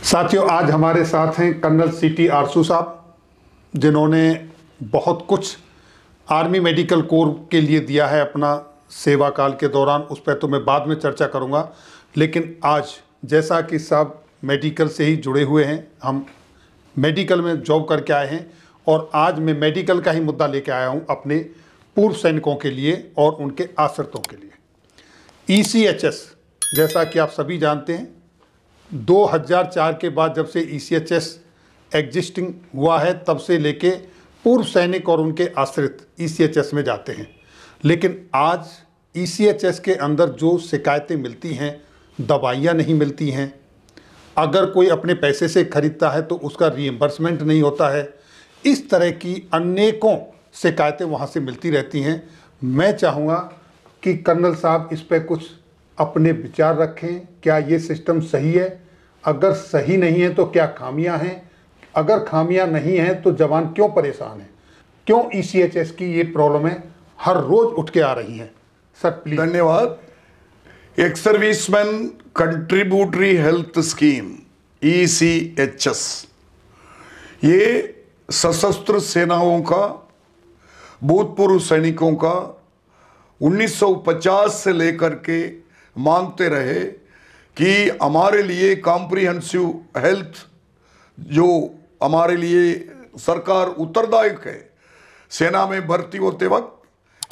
साथियों, आज हमारे साथ हैं कर्नल सीटी आरसू साहब, जिन्होंने बहुत कुछ आर्मी मेडिकल कोर के लिए दिया है अपना सेवा काल के दौरान। उस पर तो मैं बाद में चर्चा करूंगा, लेकिन आज जैसा कि साहब मेडिकल से ही जुड़े हुए हैं, हम मेडिकल में जॉब करके आए हैं और आज मैं मेडिकल का ही मुद्दा लेके आया हूं अपने पूर्व सैनिकों के लिए और उनके आश्रितों के लिए। ECHS, जैसा कि आप सभी जानते हैं, 2004 के बाद जब से ECHS एग्जिस्टिंग हुआ है, तब से लेके पूर्व सैनिक और उनके आश्रित ECHS में जाते हैं। लेकिन आज ECHS के अंदर जो शिकायतें मिलती हैं, दवाइयाँ नहीं मिलती हैं, अगर कोई अपने पैसे से खरीदता है तो उसका रीइंबर्समेंट नहीं होता है, इस तरह की अनेकों शिकायतें वहाँ से मिलती रहती हैं। मैं चाहूँगा कि कर्नल साहब इस पर कुछ अपने विचार रखें। क्या ये सिस्टम सही है? अगर सही नहीं है तो क्या खामियां हैं? अगर खामियां नहीं हैं तो जवान क्यों परेशान हैं? क्यों ECHS की ये प्रॉब्लमें हर रोज उठ के आ रही हैं? Sir please. धन्यवाद। एक serviceman contributory health scheme ECHS, ये सशस्त्र सेनाओं का, भूतपूर्व सैनिकों का 1950 से लेकर के मांगते रहे कि हमारे लिए कॉम्प्रिहेंसिव हेल्थ, जो हमारे लिए सरकार उत्तरदायक है। सेना में भर्ती होते वक्त,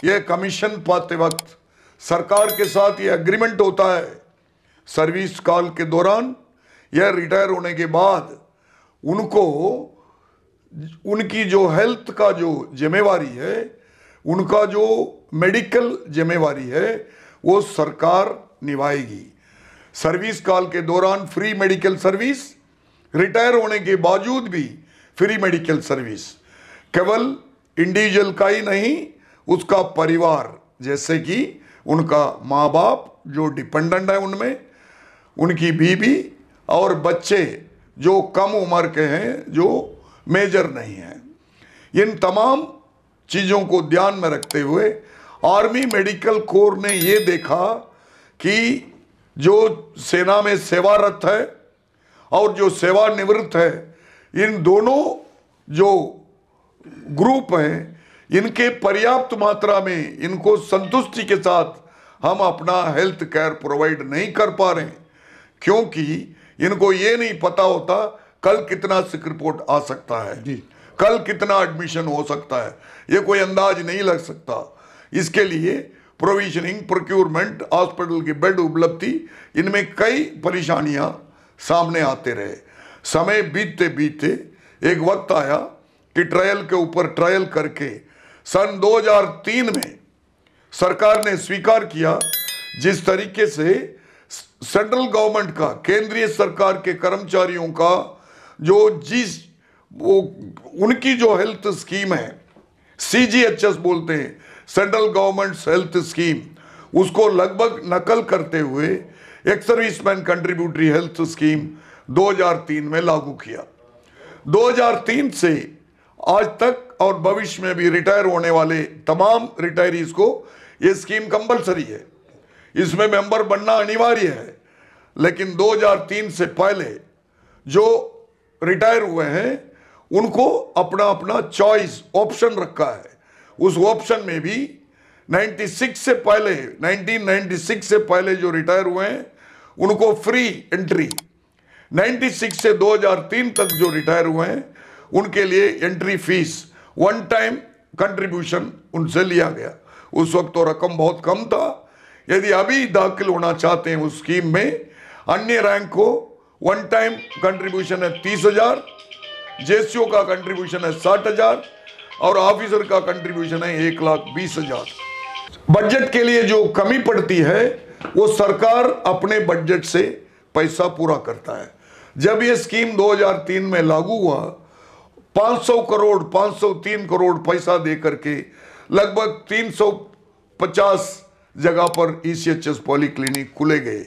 यह कमीशन पाते वक्त सरकार के साथ यह एग्रीमेंट होता है। सर्विस काल के दौरान यह रिटायर होने के बाद उनको उनकी जो हेल्थ का जो जिम्मेवारी है, उनका जो मेडिकल जिम्मेवारी है, वो सरकार निभाएगी। सर्विस काल के दौरान फ्री मेडिकल सर्विस, रिटायर होने के बावजूद भी फ्री मेडिकल सर्विस, केवल इंडिविजुअल का ही नहीं, उसका परिवार, जैसे कि उनका माँ बाप जो डिपेंडेंट है उनमें, उनकी बीवी और बच्चे जो कम उम्र के हैं, जो मेजर नहीं हैं। इन तमाम चीज़ों को ध्यान में रखते हुए आर्मी मेडिकल कोर ने ये देखा कि जो सेना में सेवारत है और जो सेवानिवृत्त है, इन दोनों जो ग्रुप हैं, इनके पर्याप्त मात्रा में इनको संतुष्टि के साथ हम अपना हेल्थ केयर प्रोवाइड नहीं कर पा रहे हैं, क्योंकि इनको ये नहीं पता होता कल कितना सिक रिपोर्ट आ सकता है जी, कल कितना एडमिशन हो सकता है, ये कोई अंदाज नहीं लग सकता। इसके लिए प्रोविजनिंग, प्रोक्योरमेंट, हॉस्पिटल की बेड उपलब्धि, इनमें कई परेशानियां सामने आते रहे। समय बीतते बीतते एक वक्त आया कि ट्रायल के ऊपर ट्रायल करके सन 2003 में सरकार ने स्वीकार किया, जिस तरीके से सेंट्रल गवर्नमेंट का, केंद्रीय सरकार के कर्मचारियों का जो वो उनकी जो हेल्थ स्कीम है, CGHS बोलते हैं, सेंट्रल गवर्नमेंट हेल्थ स्कीम, उसको लगभग नकल करते हुए एक सर्विसमैन कंट्रीब्यूटरी हेल्थ स्कीम 2003 में लागू किया। 2003 से आज तक और भविष्य में भी रिटायर होने वाले तमाम रिटायरीज को ये स्कीम कंपलसरी है, इसमें मेंबर बनना अनिवार्य है। लेकिन 2003 से पहले जो रिटायर हुए हैं, उनको अपना अपना चॉइस ऑप्शन रखा है। उस ऑप्शन में भी 1996 से पहले जो रिटायर हुए हैं उनको फ्री एंट्री, 96 से 2003 तक जो रिटायर हुए हैं उनके लिए entry fees, one time contribution उनसे लिया गया। उस वक्त तो रकम बहुत कम था। यदि अभी दाखिल होना चाहते हैं उस स्कीम में, अन्य रैंक को वन टाइम कंट्रीब्यूशन है 30,000, JCO का कंट्रीब्यूशन है 60,000 और ऑफिसर का कंट्रीब्यूशन है 1,20,000। बजट के लिए जो कमी पड़ती है वो सरकार अपने बजट से पैसा पूरा करता है। जब ये स्कीम 2003 में लागू हुआ, 500 करोड़ 503 करोड़ पैसा दे करके लगभग 350 जगह पर ECHS पॉलीक्लिनिक खुले गए,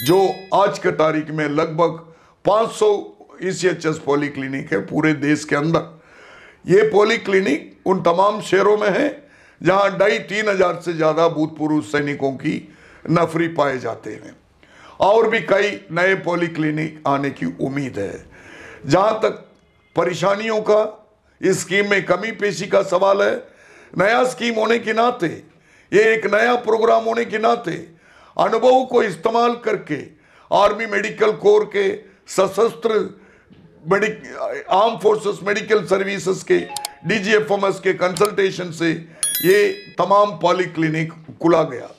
जो आज के तारीख में लगभग 500 ECHS पॉलीक्लिनिक है पूरे देश के अंदर। ये पॉलीक्लिनिक उन तमाम शहरों में है जहां 2,500-3,000 से ज्यादा भूतपूर्व सैनिकों की नफरी पाए जाते हैं। और भी कई नए पॉलीक्लिनिक आने की उम्मीद है। जहां तक परेशानियों का इस स्कीम में कमी पेशी का सवाल है, नया स्कीम होने के नाते, ये एक नया प्रोग्राम होने के नाते अनुभव को इस्तेमाल करके आर्मी मेडिकल कोर के सशस्त्र आर्म फोर्सेस मेडिकल सर्विसेज के DGFMS के कंसल्टेशन से ये तमाम पॉलीक्लिनिक खुला गया।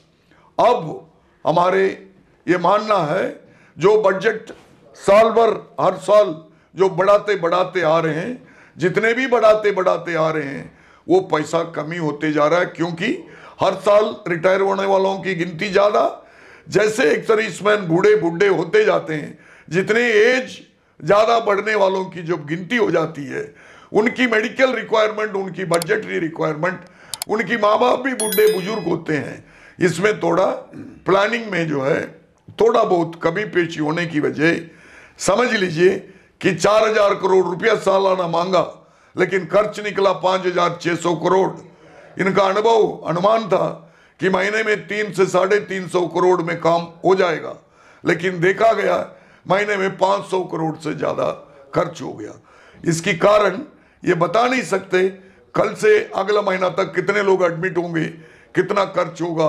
अब हमारे ये मानना है जो बजट साल भर हर साल जो बढ़ाते आ रहे हैं, जितने भी बढ़ाते आ रहे हैं, वो पैसा कमी होते जा रहा है, क्योंकि हर साल रिटायर होने वालों की गिनती ज़्यादा, जैसे एक सर्विसमैन बूढ़े होते जाते हैं, जितने एज ज़्यादा बढ़ने वालों की जब गिनती हो जाती है, उनकी मेडिकल रिक्वायरमेंट, उनकी बजटरी रिक्वायरमेंट, उनकी माँ बाप भी बूढ़े बुजुर्ग होते हैं, इसमें थोड़ा प्लानिंग में जो है थोड़ा बहुत कमी पेशी होने की वजह समझ लीजिए कि 4,000 करोड़ रुपया सालाना मांगा, लेकिन खर्च निकला 5,600 करोड़। इनका अनुमान था कि महीने में 300 से 350 करोड़ में काम हो जाएगा, लेकिन देखा गया महीने में 500 करोड़ से ज़्यादा खर्च हो गया। इसकी कारण ये बता नहीं सकते कल से अगला महीना तक कितने लोग एडमिट होंगे, कितना खर्च होगा,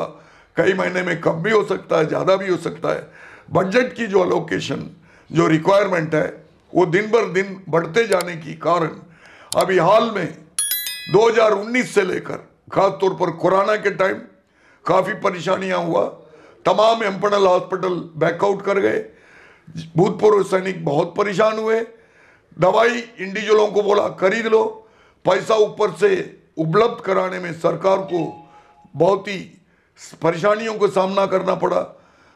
कई महीने में कम भी हो सकता है, ज़्यादा भी हो सकता है। बजट की जो अलोकेशन, जो रिक्वायरमेंट है, वो दिन बर दिन बढ़ते जाने की कारण अभी हाल में 2019 से लेकर खासतौर पर कोरोना के टाइम काफ़ी परेशानियां हुआ, तमाम एम्पनल हॉस्पिटल बैकआउट कर गए, भूतपूर्व सैनिक बहुत परेशान हुए, दवाई इंडिविजुअलों को बोला खरीद लो, पैसा ऊपर से उपलब्ध कराने में सरकार को बहुत ही परेशानियों का सामना करना पड़ा,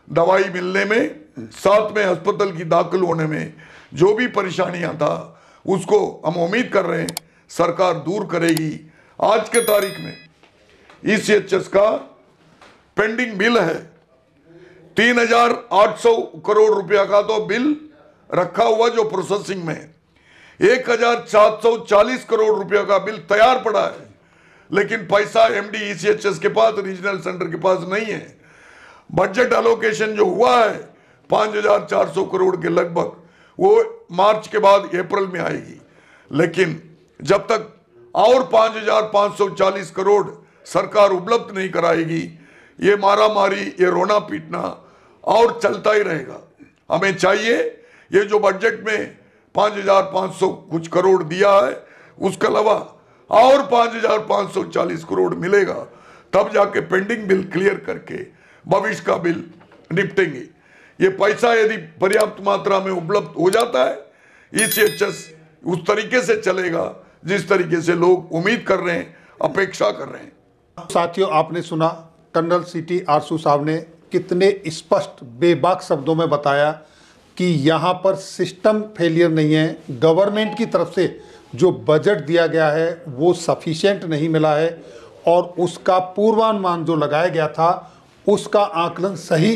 दवाई मिलने में, साथ में अस्पताल की दाखिल होने में जो भी परेशानियां था, उसको हम उम्मीद कर रहे हैं सरकार दूर करेगी। आज के तारीख में ECHS का पेंडिंग बिल है 3,800 करोड़ रुपया का, तो बिल रखा हुआ जो प्रोसेसिंग में 1,740 करोड़ रुपया का बिल तैयार पड़ा है, लेकिन पैसा MD ECHS के पास, रीजनल सेंटर के पास नहीं है। बजट एलोकेशन जो हुआ है 5,400 करोड़ के लगभग, वो मार्च के बाद अप्रैल में आएगी, लेकिन जब तक और 5,540 करोड़ सरकार उपलब्ध नहीं कराएगी, ये मारामारी, ये रोना पीटना और चलता ही रहेगा। हमें चाहिए ये जो बजट में 5,500 कुछ करोड़ दिया है, उसके अलावा और 5,540 करोड़ मिलेगा, तब जाके पेंडिंग बिल क्लियर करके भविष्य का बिल निपटेंगे। ये पैसा यदि पर्याप्त मात्रा में उपलब्ध हो जाता है, ECHS उस तरीके से चलेगा जिस तरीके से लोग उम्मीद कर रहे हैं, अपेक्षा कर रहे हैं। साथियों, आपने सुना कर्नल CT आरसू साहब ने कितने स्पष्ट बेबाक शब्दों में बताया कि यहाँ पर सिस्टम फेलियर नहीं है, गवर्नमेंट की तरफ से जो बजट दिया गया है वो सफिशिएंट नहीं मिला है, और उसका पूर्वानुमान जो लगाया गया था उसका आकलन सही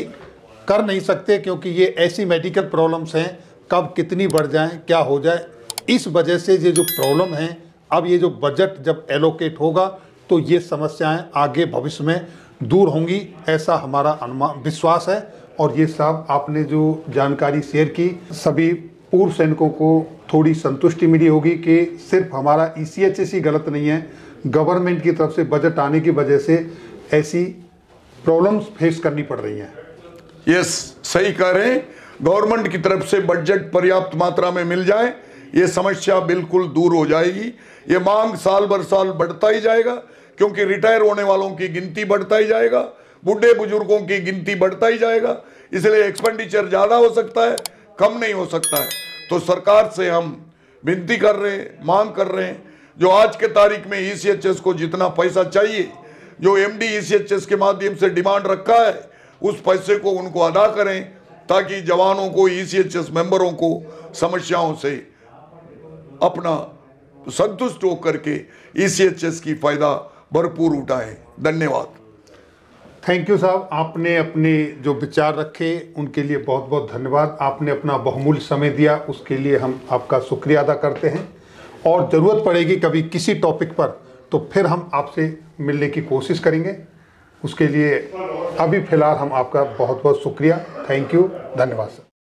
कर नहीं सकते, क्योंकि ये ऐसी मेडिकल प्रॉब्लम्स हैं, कब कितनी बढ़ जाएं, क्या हो जाए। इस वजह से ये जो प्रॉब्लम है, अब ये जो बजट जब एलोकेट होगा तो ये समस्याएं आगे भविष्य में दूर होंगी, ऐसा हमारा अनुमान विश्वास है। और ये साहब आपने जो जानकारी शेयर की, सभी पूर्व सैनिकों को थोड़ी संतुष्टि मिली होगी कि सिर्फ हमारा ECHS ही गलत नहीं है, गवर्नमेंट की तरफ से बजट आने की वजह से ऐसी प्रॉब्लम्स फेस करनी पड़ रही हैं। यस, सही कह रहे हैं, गवर्नमेंट की तरफ से बजट पर्याप्त मात्रा में मिल जाए, ये समस्या बिल्कुल दूर हो जाएगी। ये मांग साल भर साल बढ़ता ही जाएगा, क्योंकि रिटायर होने वालों की गिनती बढ़ता ही जाएगा, बूढ़े बुजुर्गों की गिनती बढ़ता ही जाएगा, इसलिए एक्सपेंडिचर ज़्यादा हो सकता है, कम नहीं हो सकता है। तो सरकार से हम विनती कर रहे हैं, मांग कर रहे हैं, जो आज के तारीख में ECHS को जितना पैसा चाहिए, जो MD ECHS के माध्यम से डिमांड रखा है, उस पैसे को उनको अदा करें, ताकि जवानों को, ECHS मेंबरों को समस्याओं से अपना संतुष्ट होकर के ECHS की फायदा भरपूर उठाएं। धन्यवाद। थैंक यू साहब, आपने अपने जो विचार रखे उनके लिए बहुत बहुत धन्यवाद। आपने अपना बहुमूल्य समय दिया, उसके लिए हम आपका शुक्रिया अदा करते हैं, और ज़रूरत पड़ेगी कभी किसी टॉपिक पर तो फिर हम आपसे मिलने की कोशिश करेंगे। उसके लिए अभी फ़िलहाल हम आपका बहुत बहुत शुक्रिया, थैंक यू, धन्यवाद सर।